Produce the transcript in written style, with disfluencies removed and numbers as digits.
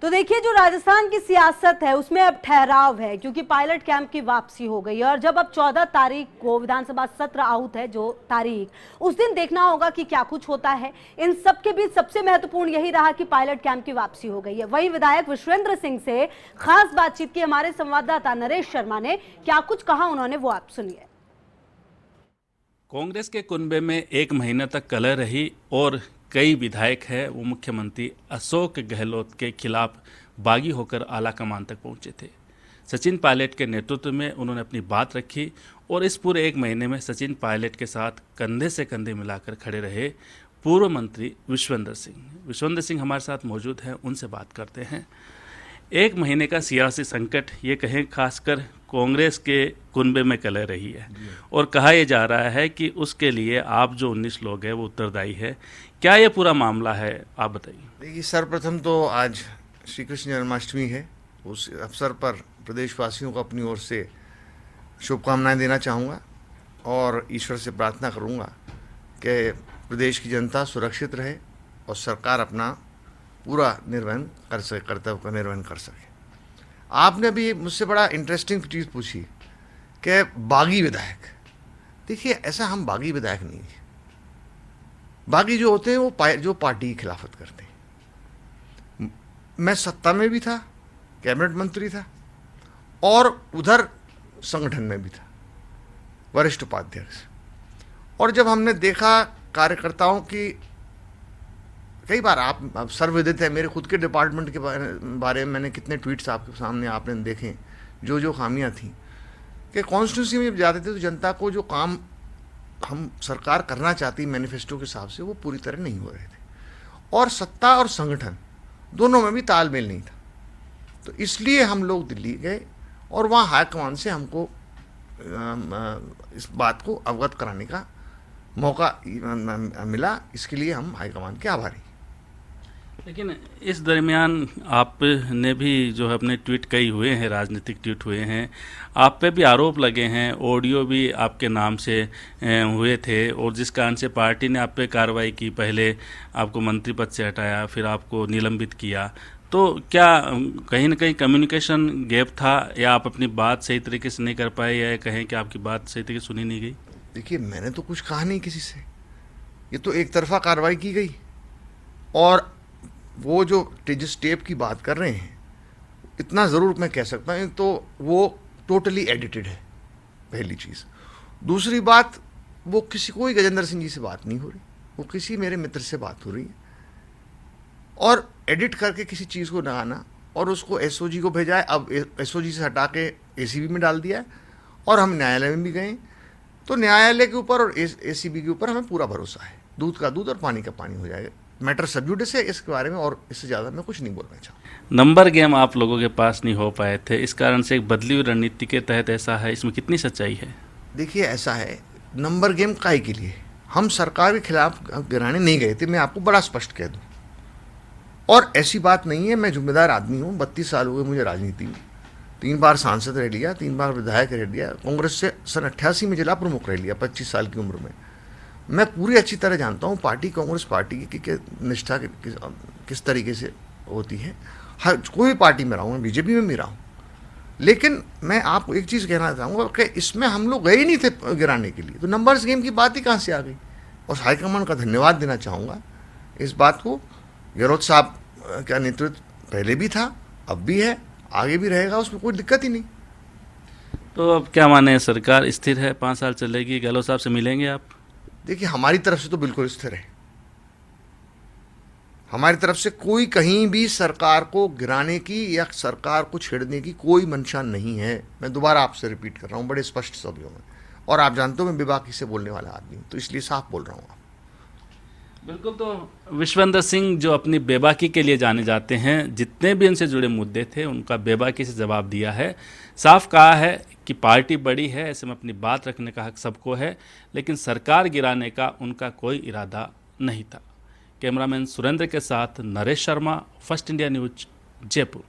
तो देखिए, जो राजस्थान की सियासत है उसमें अब ठहराव है, क्योंकि पायलट कैंप की वापसी हो गई है। और जब अब 14 तारीख को विधानसभा सत्र आउट है, जो तारीख, उस दिन देखना होगा कि क्या कुछ होता है। इन सब के बीच सबसे महत्वपूर्ण यही रहा कि पायलट कैंप की वापसी हो गई है। वही विधायक विश्वेंद्र सिंह से खास बातचीत की हमारे संवाददाता नरेश शर्मा ने। क्या कुछ कहा उन्होंने, वो आप सुनिए। कांग्रेस के कुनबे में एक महीने तक कलह रही और कई विधायक हैं वो मुख्यमंत्री अशोक गहलोत के खिलाफ बागी होकर आला कमान तक पहुंचे थे। सचिन पायलट के नेतृत्व में उन्होंने अपनी बात रखी और इस पूरे एक महीने में सचिन पायलट के साथ कंधे से कंधे मिलाकर खड़े रहे पूर्व मंत्री विश्वेंद्र सिंह हमारे साथ मौजूद हैं, उनसे बात करते हैं। एक महीने का सियासी संकट, ये कहें खासकर कांग्रेस के कुनबे में कलह रही है और कहा यह जा रहा है कि उसके लिए आप जो 19 लोग हैं वो उत्तरदायी है। क्या ये पूरा मामला है, आप बताइए। देखिए, सर्वप्रथम तो आज श्री कृष्ण जन्माष्टमी है। उस अवसर पर प्रदेशवासियों को अपनी ओर से शुभकामनाएं देना चाहूँगा और ईश्वर से प्रार्थना करूँगा कि प्रदेश की जनता सुरक्षित रहे और सरकार अपना पूरा निर्वहन कर सके, कर्तव्य का निर्वहन कर सके। आपने अभी मुझसे बड़ा इंटरेस्टिंग चीज़ पूछी कि बागी विधायक। देखिए, ऐसा हम बागी विधायक नहीं है। बागी जो होते हैं वो जो पार्टी की खिलाफत करते हैं। मैं सत्ता में भी था, कैबिनेट मंत्री था और उधर संगठन में भी था, वरिष्ठ उपाध्यक्ष। और जब हमने देखा कार्यकर्ताओं की, कई बार आप सर्वविदित है, मेरे खुद के डिपार्टमेंट के बारे में मैंने कितने ट्वीट्स आपके सामने आपने देखे, जो खामियां थी कि कॉन्स्टिट्यूंसी में जब जाते थे तो जनता को जो काम हम सरकार करना चाहती मैनिफेस्टो के हिसाब से वो पूरी तरह नहीं हो रहे थे और सत्ता और संगठन दोनों में भी तालमेल नहीं था। तो इसलिए हम लोग दिल्ली गए और वहाँ हाईकमान से हमको इस बात को अवगत कराने का मौका मिला। इसके लिए हम हाईकमान के आभारी। लेकिन इस दरमियान आपने भी जो है अपने ट्वीट कई हुए हैं, राजनीतिक ट्वीट हुए हैं, आप पे भी आरोप लगे हैं, ऑडियो भी आपके नाम से हुए थे और जिस कारण से पार्टी ने आप पे कार्रवाई की। पहले आपको मंत्री पद से हटाया, फिर आपको निलंबित किया। तो क्या कहीं ना कहीं कम्युनिकेशन गैप था या आप अपनी बात सही तरीके से नहीं कर पाए, या कहें कि आपकी बात सही तरीके से सुनी नहीं गई? देखिए, मैंने तो कुछ कहा नहीं किसी से, ये तो एक तरफा कार्रवाई की गई। और वो जो जिस टेप की बात कर रहे हैं, इतना ज़रूर मैं कह सकता हूँ, तो वो टोटली एडिटेड है, पहली चीज़। दूसरी बात, वो कोई गजेंद्र सिंह जी से बात नहीं हो रही, वो किसी मेरे मित्र से बात हो रही है। और एडिट करके किसी चीज़ को लगाना और उसको एसओजी को भेजा है, अब एसओजी से हटा के एसीबी में डाल दिया है। और हम न्यायालय में भी गए, तो न्यायालय के ऊपर और एसीबी के ऊपर हमें पूरा भरोसा है। दूध का दूध और पानी का पानी हो जाएगा। मैटर सब जुडिस है इसके बारे में, और इससे ज़्यादा मैं कुछ नहीं बोलना चाहूँगा। नंबर गेम आप लोगों के पास नहीं हो पाए थे, इस कारण से एक बदली हुई रणनीति के तहत ऐसा है, इसमें कितनी सच्चाई है? देखिए, ऐसा है, नंबर गेम काहे के लिए? हम सरकार के खिलाफ गिराने नहीं गए थे, मैं आपको बड़ा स्पष्ट कह दूँ। और ऐसी बात नहीं है, मैं जिम्मेदार आदमी हूँ। 32 साल हुए मुझे राजनीति में, 3 बार सांसद रह लिया, 3 बार विधायक रह लिया, कांग्रेस से सन 88 में जिला प्रमुख रह लिया 25 साल की उम्र में। मैं पूरी अच्छी तरह जानता हूँ पार्टी, कांग्रेस पार्टी की निष्ठा किस तरीके से होती है। हर कोई पार्टी में रहा हूँ, मैं बीजेपी में भी रहा हूँ। लेकिन मैं आपको एक चीज़ कहना चाहूँगा कि इसमें हम लोग गए ही नहीं थे गिराने के लिए, तो नंबर्स गेम की बात ही कहाँ से आ गई। और हाईकमान का धन्यवाद देना चाहूँगा इस बात को। गहलोत साहब का नेतृत्व पहले भी था, अब भी है, आगे भी रहेगा, उसमें कोई दिक्कत ही नहीं। तो अब क्या माने, सरकार स्थिर है, 5 साल चलेगी, गहलोत साहब से मिलेंगे आप? देखिए, हमारी तरफ से तो बिल्कुल स्थिर है। हमारी तरफ से कोई कहीं भी सरकार को गिराने की या सरकार को छेड़ने की कोई मंशा नहीं है। मैं दोबारा आपसे रिपीट कर रहा हूँ बड़े स्पष्ट शब्दों में, और आप जानते हो मैं बेबाकी से बोलने वाला आदमी हूँ, तो इसलिए साफ बोल रहा हूँ। बिल्कुल। तो विश्वेंद्र सिंह जो अपनी बेबाकी के लिए जाने जाते हैं, जितने भी उनसे जुड़े मुद्दे थे उनका बेबाकी से जवाब दिया है। साफ कहा है कि पार्टी बड़ी है, ऐसे में अपनी बात रखने का हक सबको है, लेकिन सरकार गिराने का उनका कोई इरादा नहीं था। कैमरामैन सुरेंद्र के साथ Naresh Sharma, first India news, Jaipur.